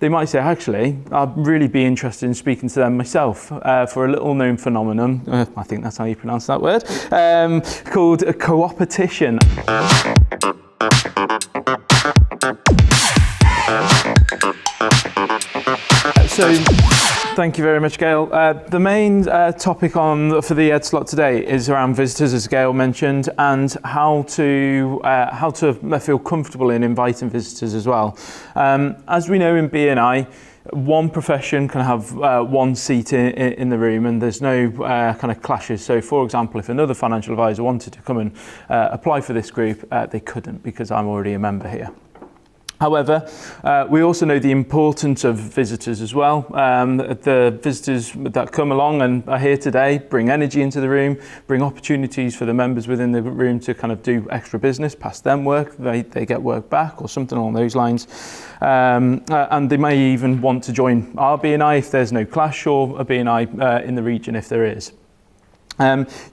They might say, actually, I'd really be interested in speaking to them myself for a little known phenomenon, I think that's how you pronounce that word, called Coopertition. So, thank you very much, Gail. The main topic for the Ed slot today is around visitors, as Gail mentioned, and how to feel comfortable in inviting visitors as well. As we know in BNI, one profession can have one seat in the room, and there's no kind of clashes. So, for example, if another financial advisor wanted to come and apply for this group, they couldn't because I'm already a member here. However, we also know the importance of visitors as well. The visitors that come along and are here today bring energy into the room, bring opportunities for the members within the room to kind of do extra business, pass them work, they get work back or something along those lines. And they may even want to join our BNI if there's no clash, or a BNI in the region if there is.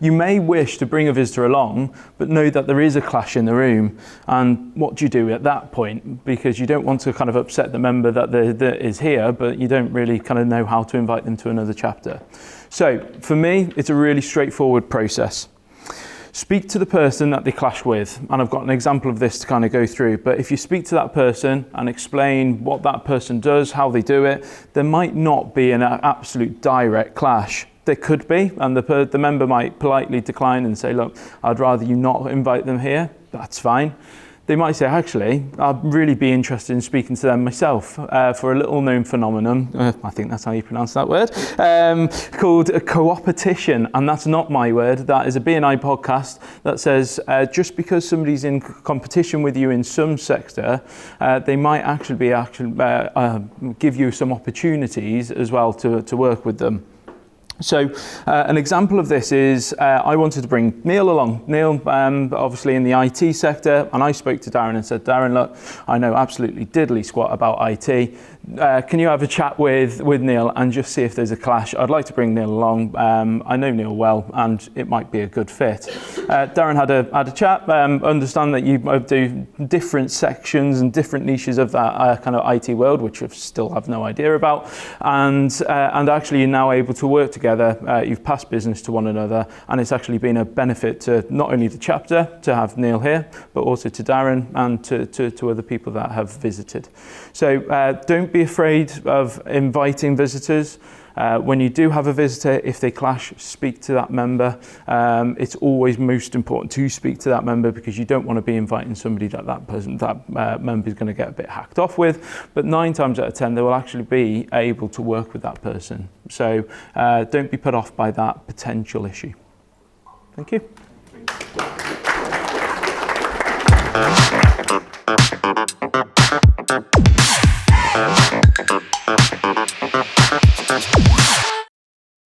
You may wish to bring a visitor along, but know that there is a clash in the room. And what do you do at that point? Because you don't want to kind of upset the member that is here, but you don't really kind of know how to invite them to another chapter. So for me, it's a really straightforward process. Speak to the person that they clash with, and I've got an example of this to kind of go through, but if you speak to that person and explain what that person does, how they do it, there might not be an absolute direct clash. There could be, and the member might politely decline and say, look, I'd rather you not invite them here. That's fine. They might say, actually, I'd really be interested in speaking to them myself for a little known phenomenon, I think that's how you pronounce that word, called Coopertition. And that's not my word. That is a BNI podcast that says just because somebody's in competition with you in some sector, they might actually give you some opportunities as well to work with them. So an example of this is I wanted to bring Neil along. Neil, obviously in the IT sector, and I spoke to Darren and said, Darren, look, I know absolutely diddly squat about IT. Can you have a chat with Neil and just see if there's a clash? I'd like to bring Neil along. I know Neil well, and it might be a good fit. Darren had a chat, understand that you do different sections and different niches of that kind of IT world, which I still have no idea about, and actually you're now able to work together. You've passed business to one another, and it's actually been a benefit to not only the chapter to have Neil here, but also to Darren and to other people that have visited. So don't be afraid of inviting visitors. When you do have a visitor, if they clash, speak to that member. It's always most important to speak to that member, because you don't want to be inviting somebody that member is going to get a bit hacked off with. But 9 times out of 10, they will actually be able to work with that person. So don't be put off by that potential issue. Thank you.